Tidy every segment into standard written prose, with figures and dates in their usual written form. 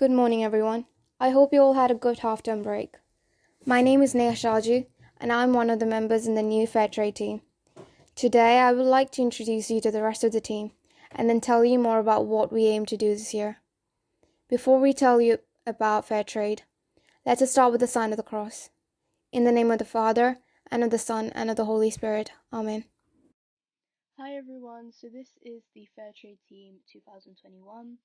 Good morning, everyone. I hope you all had a good half-term break. My name is Neha Shaju, and I'm one of the members in the new Fairtrade team. Today, I would like to introduce you to the rest of the team, and then tell you more about what we aim to do this year. Before we tell you about Fairtrade, let us start with the sign of the cross. In the name of the Father, and of the Son, and of the Holy Spirit. Amen. Hi everyone, so this is the Fairtrade team 2021.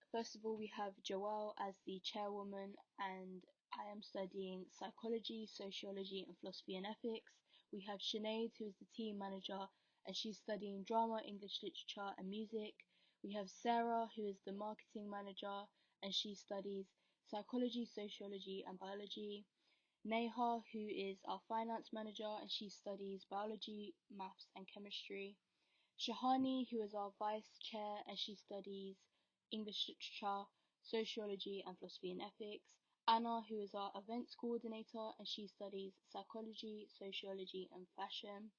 First of all, we have Joelle as the chairwoman, and I am studying psychology, sociology, and philosophy and ethics. We have Sinead, who is the team manager, and she's studying drama, English literature, and music. We have Sarah, who is the marketing manager, and she studies psychology, sociology, and biology. Neha, who is our finance manager, and she studies biology, maths, and chemistry. Shahani, who is our vice chair, and she studies English literature, sociology, and philosophy and ethics. Anna, who is our events coordinator, and she studies psychology, sociology, and fashion.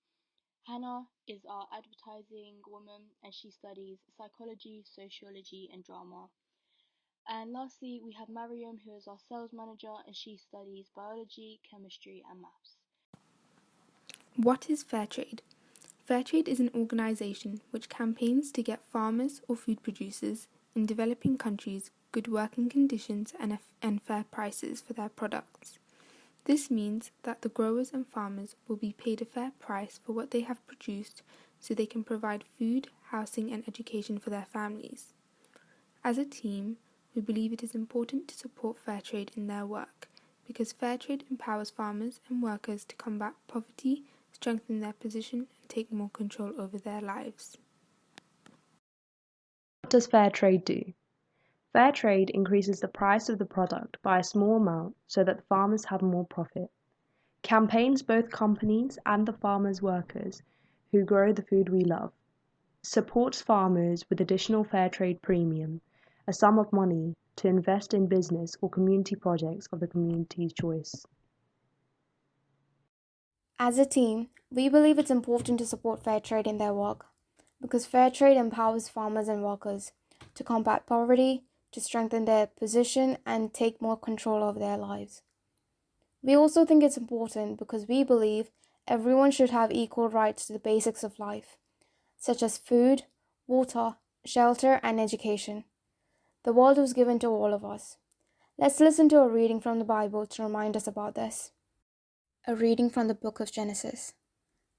Hannah is our advertising woman, and she studies psychology, sociology, and drama. And lastly, we have Mariam, who is our sales manager, and she studies biology, chemistry, and maths. What is Fairtrade? Fairtrade is an organisation which campaigns to get farmers or food producers in developing countries good working conditions and fair prices for their products. This means that the growers and farmers will be paid a fair price for what they have produced so they can provide food, housing and education for their families. As a team, we believe it is important to support Fairtrade in their work because Fairtrade empowers farmers and workers to combat poverty, strengthen their position and take more control over their lives. What does Fairtrade do? Fairtrade increases the price of the product by a small amount so that the farmers have more profit. Campaigns both companies and the farmers' workers who grow the food we love. Supports farmers with additional Fairtrade premium, a sum of money to invest in business or community projects of the community's choice. As a team, we believe it's important to support Fairtrade in their work because Fairtrade empowers farmers and workers to combat poverty, to strengthen their position and take more control over their lives. We also think it's important because we believe everyone should have equal rights to the basics of life, such as food, water, shelter, and education. The world was given to all of us. Let's listen to a reading from the Bible to remind us about this. A reading from the book of Genesis.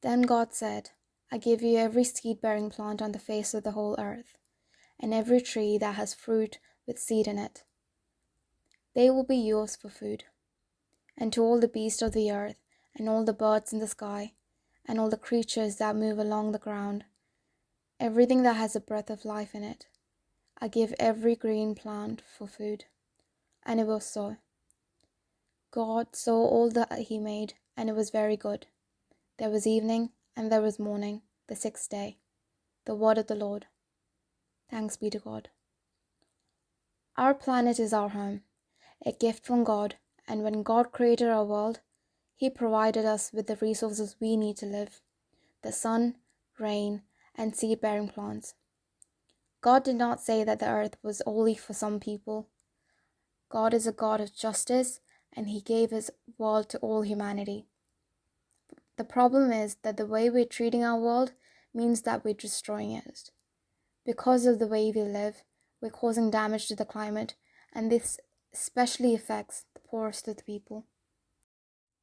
Then God said, I give you every seed-bearing plant on the face of the whole earth, and every tree that has fruit with seed in it. They will be yours for food. And to all the beasts of the earth, and all the birds in the sky, and all the creatures that move along the ground, everything that has a breath of life in it, I give every green plant for food. And it was so. God saw all that he made, and it was very good. There was evening, and there was morning, the sixth day. The word of the Lord. Thanks be to God. Our planet is our home, a gift from God, and when God created our world, he provided us with the resources we need to live, the sun, rain, and seed-bearing plants. God did not say that the earth was only for some people. God is a God of justice, and he gave his world to all humanity. The problem is that the way we're treating our world means that we're destroying it. Because of the way we live, we're causing damage to the climate, and this especially affects the poorest of the people.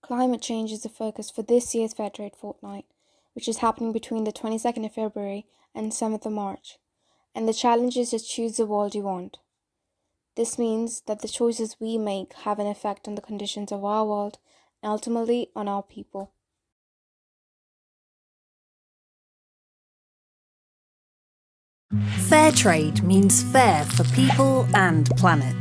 Climate change is the focus for this year's Fairtrade Fortnight, which is happening between the 22nd of February and 7th of March, and the challenge is to choose the world you want. This means that the choices we make have an effect on the conditions of our world and ultimately on our people. Fair trade means fair for people and planet.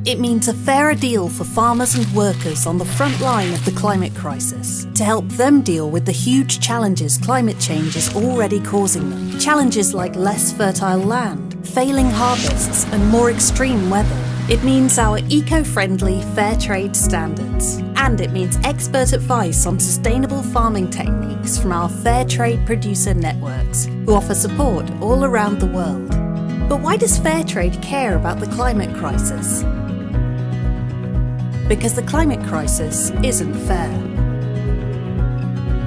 It means a fairer deal for farmers and workers on the front line of the climate crisis, to help them deal with the huge challenges climate change is already causing them. Challenges like less fertile land, failing harvests, and more extreme weather. It means our eco-friendly fair trade standards. And it means expert advice on sustainable farming techniques from our fair trade producer networks, who offer support all around the world. But why does Fairtrade care about the climate crisis? Because the climate crisis isn't fair.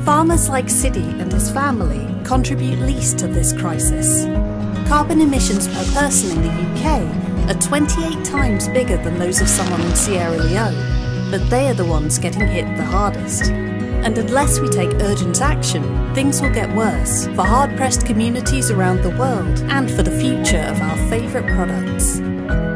Farmers like Sidi and his family contribute least to this crisis. Carbon emissions per person in the UK are 28 times bigger than those of someone in Sierra Leone, but they are the ones getting hit the hardest. And unless we take urgent action, things will get worse for hard-pressed communities around the world and for the future of our favourite products.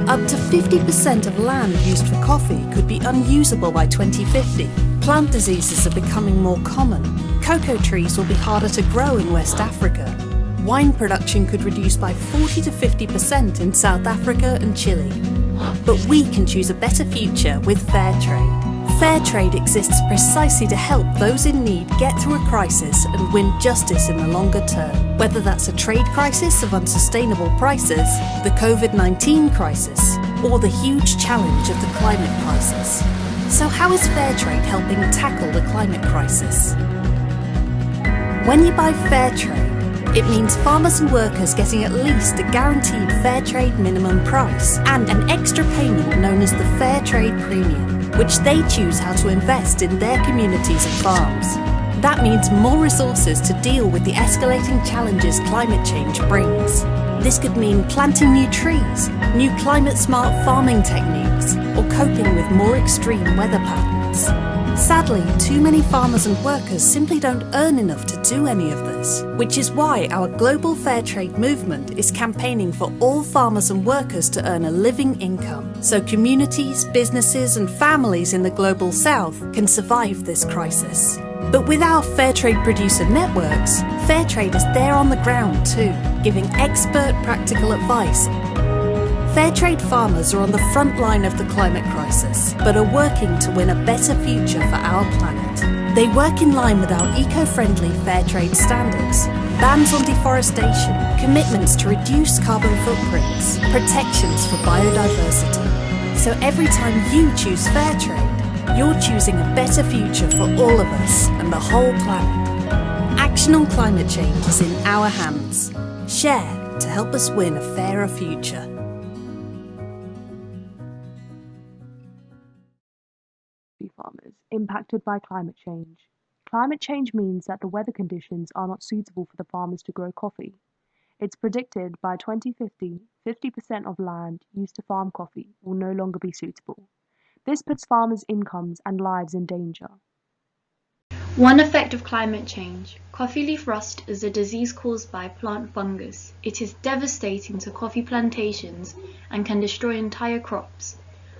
Up to 50% of land used for coffee could be unusable by 2050. Plant diseases are becoming more common. Cocoa trees will be harder to grow in West Africa. Wine production could reduce by 40 to 50% in South Africa and Chile. But we can choose a better future with Fairtrade. Fairtrade exists precisely to help those in need get through a crisis and win justice in the longer term. Whether that's a trade crisis of unsustainable prices, the COVID-19 crisis, or the huge challenge of the climate crisis. So how is Fairtrade helping tackle the climate crisis? When you buy Fairtrade, it means farmers and workers getting at least a guaranteed Fairtrade minimum price and an extra payment known as the Fairtrade Premium, which they choose how to invest in their communities and farms. That means more resources to deal with the escalating challenges climate change brings. This could mean planting new trees, new climate-smart farming techniques, or coping with more extreme weather patterns. Sadly, too many farmers and workers simply don't earn enough to do any of this, which is why our global fair trade movement is campaigning for all farmers and workers to earn a living income, so communities, businesses and families in the global south can survive this crisis. But with our fair trade producer networks, Fairtrade is there on the ground too, giving expert practical advice. Fairtrade farmers are on the front line of the climate crisis, but are working to win a better future for our planet. They work in line with our eco-friendly Fairtrade standards, bans on deforestation, commitments to reduce carbon footprints, protections for biodiversity. So every time you choose Fairtrade, you're choosing a better future for all of us and the whole planet. Action on climate change is in our hands. Share to help us win a fairer future. Farmers impacted by climate change. Climate change means that the weather conditions are not suitable for the farmers to grow coffee. It's predicted by 2050, 50% of land used to farm coffee will no longer be suitable. This puts farmers' incomes and lives in danger. One effect of climate change. Coffee leaf rust is a disease caused by plant fungus. It is devastating to coffee plantations and can destroy entire crops.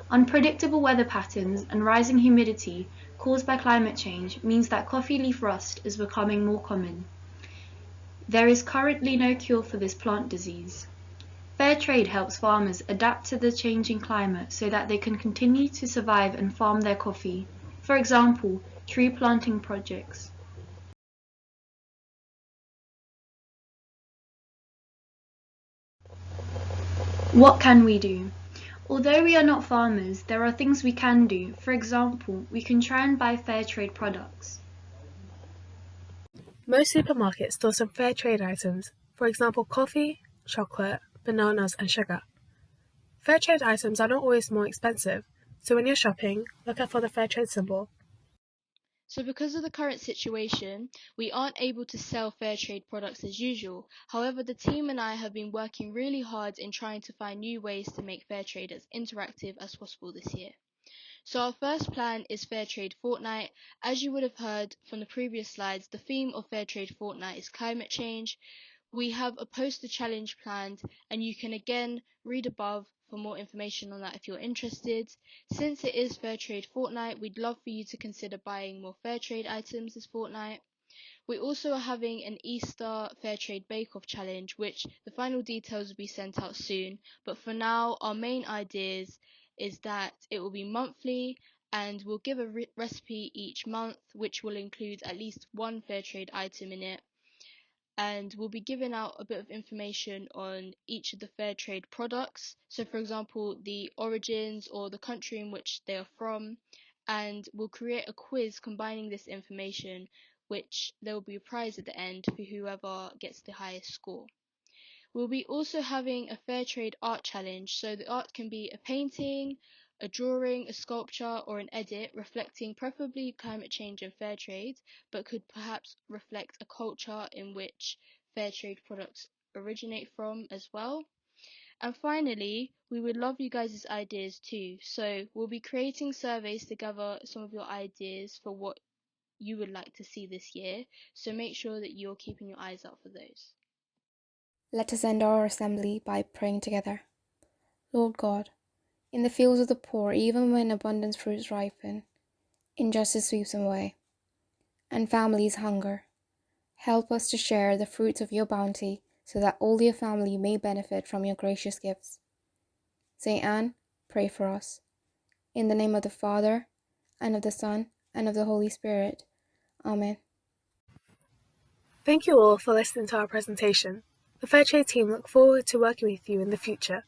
Unpredictable weather patterns and rising humidity caused by climate change means that coffee leaf rust is becoming more common. There is currently no cure for this plant disease. Fairtrade helps farmers adapt to the changing climate so that they can continue to survive and farm their coffee. For example, tree planting projects. What can we do? Although we are not farmers, there are things we can do. For example, we can try and buy Fairtrade products. Most supermarkets store some fair trade items, for example coffee, chocolate, bananas and sugar. Fair trade items are not always more expensive, so when you're shopping, look out for the fair trade symbol. So because of the current situation, we aren't able to sell Fairtrade products as usual. However, the team and I have been working really hard in trying to find new ways to make Fairtrade as interactive as possible this year. So our first plan is Fairtrade Fortnight. As you would have heard from the previous slides, the theme of Fairtrade Fortnight is climate change. We have a poster challenge planned, and you can again read above for more information on that if you're interested. Since it is Fairtrade Fortnight, we'd love for you to consider buying more Fairtrade items this fortnight. We also are having an Easter Fairtrade Bake Off challenge, which the final details will be sent out soon. But for now, our main ideas is that it will be monthly, and we'll give a recipe each month, which will include at least one Fairtrade item in it. And we'll be giving out a bit of information on each of the fair trade products. So for example, the origins or the country in which they are from, and we'll create a quiz combining this information, which there will be a prize at the end for whoever gets the highest score. We'll be also having a Fairtrade art challenge, so the art can be a painting, a drawing, a sculpture, or an edit reflecting preferably climate change and Fairtrade, but could perhaps reflect a culture in which Fairtrade products originate from as well. And finally, we would love you guys' ideas too. So we'll be creating surveys to gather some of your ideas for what you would like to see this year. So make sure that you're keeping your eyes out for those. Let us end our assembly by praying together. Lord God, in the fields of the poor, even when abundant fruits ripen, injustice sweeps them away, and families hunger. Help us to share the fruits of your bounty, so that all your family may benefit from your gracious gifts. Saint Anne, pray for us. In the name of the Father, and of the Son, and of the Holy Spirit. Amen. Thank you all for listening to our presentation. The Fairtrade team look forward to working with you in the future.